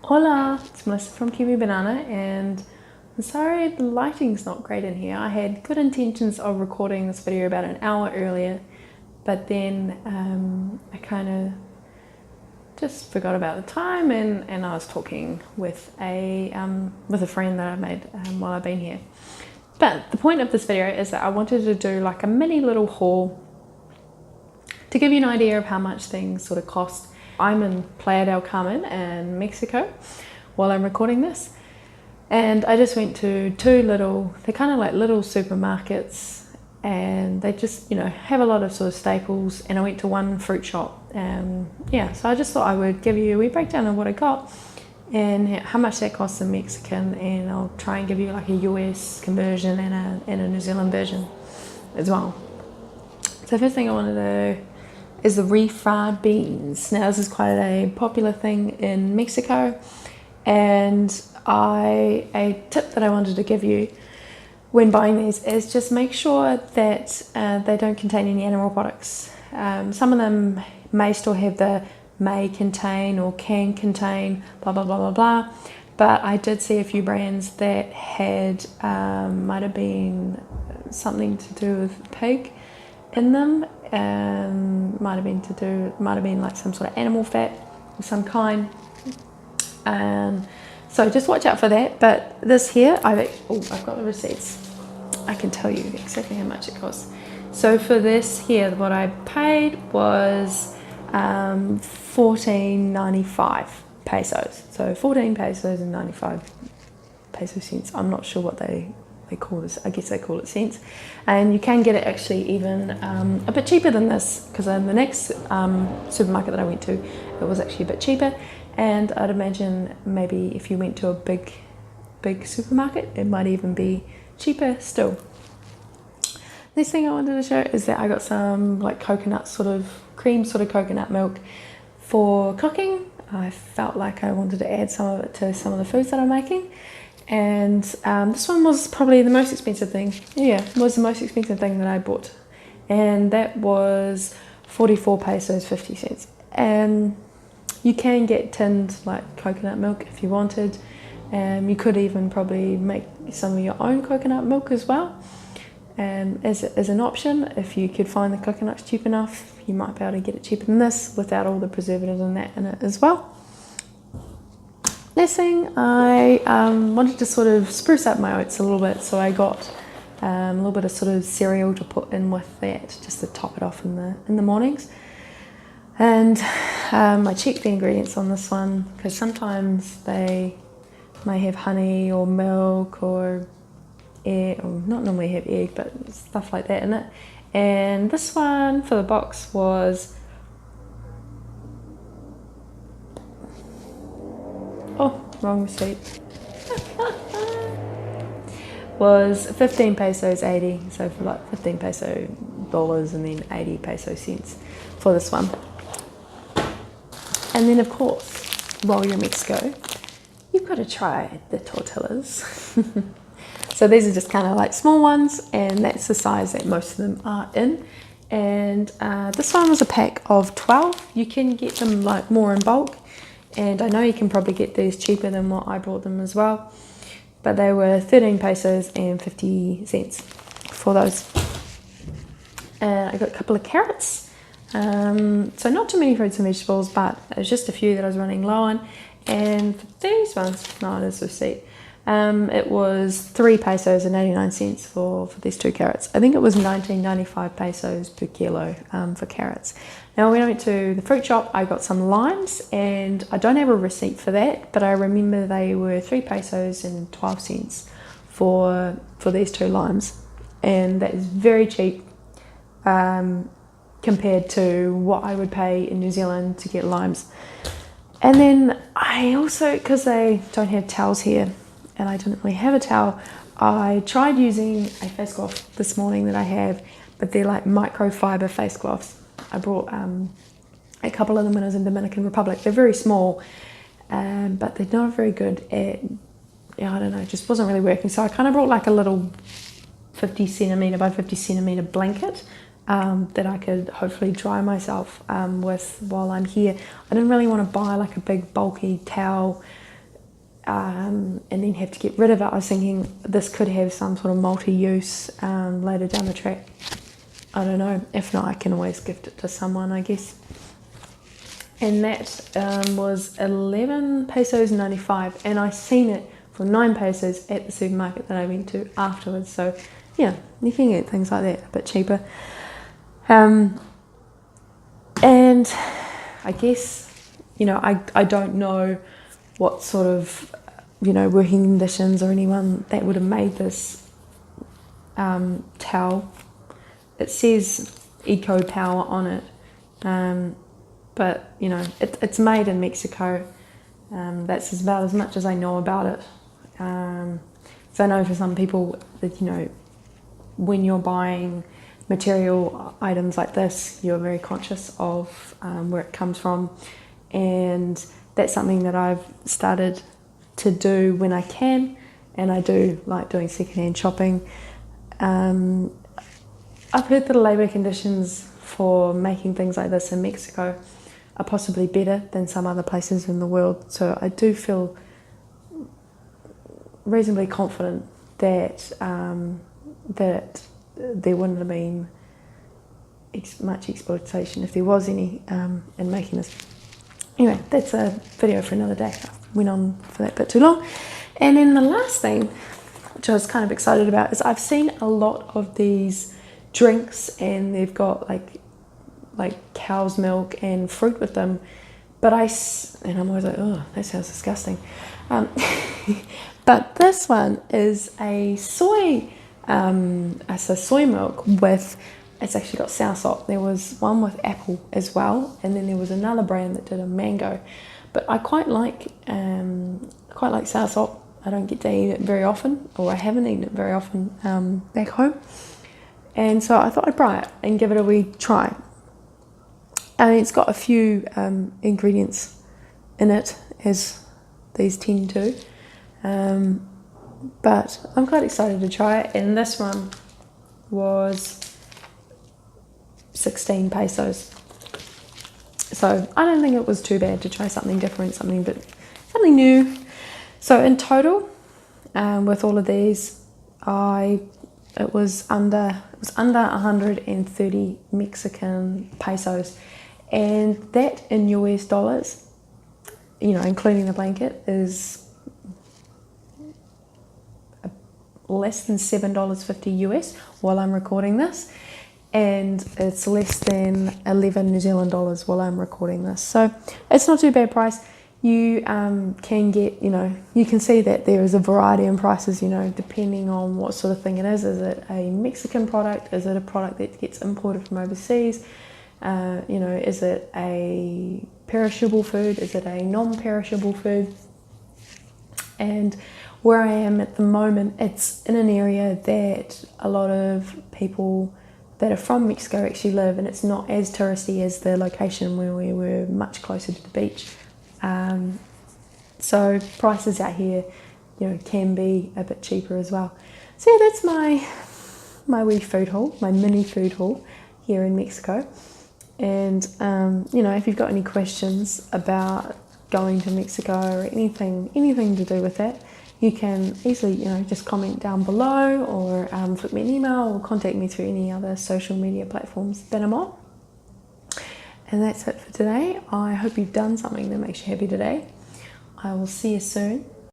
Hola, it's Melissa from Kiwi Banana, and I'm sorry the lighting's not great in here. I had good intentions of recording this video about an hour earlier, but then I kind of just forgot about the time, and I was talking with a friend that I made while I've been here. But the point of this video is that I wanted to do like a mini little haul to give you an idea of how much things sort of cost. I'm in Playa del Carmen in Mexico while I'm recording this, and I just went to they're kind of like little supermarkets, and they just, have a lot of sort of staples, and I went to one fruit shop, so I just thought I would give you a wee breakdown of what I got and how much that costs in Mexican, and I'll try and give you like a US conversion and a New Zealand version as well. So first thing I want to do is the refried beans. Now this is quite a popular thing in Mexico, and a tip that I wanted to give you when buying these is just make sure that they don't contain any animal products. Some of them may still have the may contain or can contain blah blah blah blah blah, but I did see a few brands that had might have been something to do with pig in them, might have been like some sort of animal fat of some kind, so just watch out for that. But this here, I've got the receipts. I can tell you exactly how much it costs. So for this here, what I paid was 14.95 pesos. So 14 pesos and 95 peso cents. I'm not sure what they call this. I guess they call it cents. And you can get it actually even a bit cheaper than this, because in the next supermarket that I went to, it was actually a bit cheaper. And I'd imagine maybe if you went to a big supermarket, it might even be cheaper still. Next thing I wanted to show is that I got some like coconut cream coconut milk for cooking. I felt like I wanted to add some of it to some of the foods that I'm making. And this one was probably the most expensive thing. Yeah, it was the most expensive thing that I bought. And that was 44 pesos 50 cents. And you can get tinned like coconut milk if you wanted. You could even probably make some of your own coconut milk as well. As an option, if you could find the coconuts cheap enough, you might be able to get it cheaper than this without all the preservatives and that in it as well. Next thing, I wanted to sort of spruce up my oats a little bit, so I got a little bit of sort of cereal to put in with that, just to top it off in the mornings. And I checked the ingredients on this one, because sometimes they may have honey or milk or egg, or not normally have egg, but stuff like that in it. And this one for the box was wrong receipt. Was 15 pesos 80, so for like 15 peso dollars and then 80 peso cents for this one. And then of course, while you're in Mexico, you've got to try the tortillas. So these are just kind of like small ones, and that's the size that most of them are in. And this one was a pack of 12. You can get them like more in bulk, and I know you can probably get these cheaper than what I bought them as well. But they were 13 pesos and 50 cents for those. I got a couple of carrots. So not too many fruits and vegetables, but there's just a few that I was running low on. And for these ones, no, it is a receipt. It was 3 pesos and 89 cents for these 2 carrots. I think it was 19.95 pesos per kilo for carrots. Now when I went to the fruit shop, I got some limes, and I don't have a receipt for that, but I remember they were 3 pesos and 12 cents for these 2 limes, and that is very cheap compared to what I would pay in New Zealand to get limes. And then I also, because they don't have towels here, and I didn't really have a towel, I tried using a face cloth this morning that I have, but they're like microfiber face cloths. I brought a couple of them when I was in Dominican Republic. They're very small, but they're not very good at, I don't know, it just wasn't really working. So I kind of brought like a little 50 centimetre by 50 centimetre blanket that I could hopefully dry myself with while I'm here. I didn't really want to buy like a big bulky towel and then have to get rid of it. I was thinking this could have some sort of multi-use later down the track. I don't know. If not, I can always gift it to someone, I guess. And that was 11 pesos 95, and I seen it for 9 pesos at the supermarket that I went to afterwards. So yeah, you can get things like that a bit cheaper. And I guess, you know, I don't know what sort of, you know, working conditions or anyone that would have made this towel. It says Eco Power on it, but you know, it's made in Mexico. That's about as much as I know about it. So I know for some people that, you know, when you're buying material items like this, you're very conscious of where it comes from, and that's something that I've started to do when I can, and I do like doing secondhand shopping. I've heard that the labour conditions for making things like this in Mexico are possibly better than some other places in the world, so I do feel reasonably confident that that there wouldn't have been much exploitation, if there was any, in making this. Anyway, that's a video for another day. I went on for that bit too long. And then the last thing, which I was kind of excited about, is I've seen a lot of these drinks, and they've got like cow's milk and fruit with them, but I'm always like, oh, that sounds disgusting. But this one is a soy milk with, it's actually got soursop. There was one with apple as well, and then there was another brand that did a mango. But I quite like soursop. I don't get to eat it very often, or I haven't eaten it very often back home. And so I thought I'd try it and give it a wee try. And it's got a few ingredients in it, as these tend to. But I'm quite excited to try it. And this one was 16 pesos. So I don't think it was too bad to try something different, something new. So in total, with all of these, it was under 130 Mexican pesos, and that in US dollars, you know, including the blanket, is less than $7.50 US while I'm recording this, and it's less than 11 New Zealand dollars while I'm recording this. So it's not too bad price. You can get, you know, you can see that there is a variety in prices, you know, depending on what sort of thing it is. Is it a Mexican product? Is it a product that gets imported from overseas? You know, is it a perishable food? Is it a non-perishable food? And where I am at the moment, it's in an area that a lot of people that are from Mexico actually live, and it's not as touristy as the location where we were much closer to the beach. So prices out here, you know, can be a bit cheaper as well. So yeah, that's my wee food haul, my mini food haul here in Mexico. And you know, if you've got any questions about going to Mexico or anything to do with that, you can easily, you know, just comment down below, or flip me an email, or contact me through any other social media platforms that I'm on. And that's it for today. I hope you've done something that makes you happy today. I will see you soon.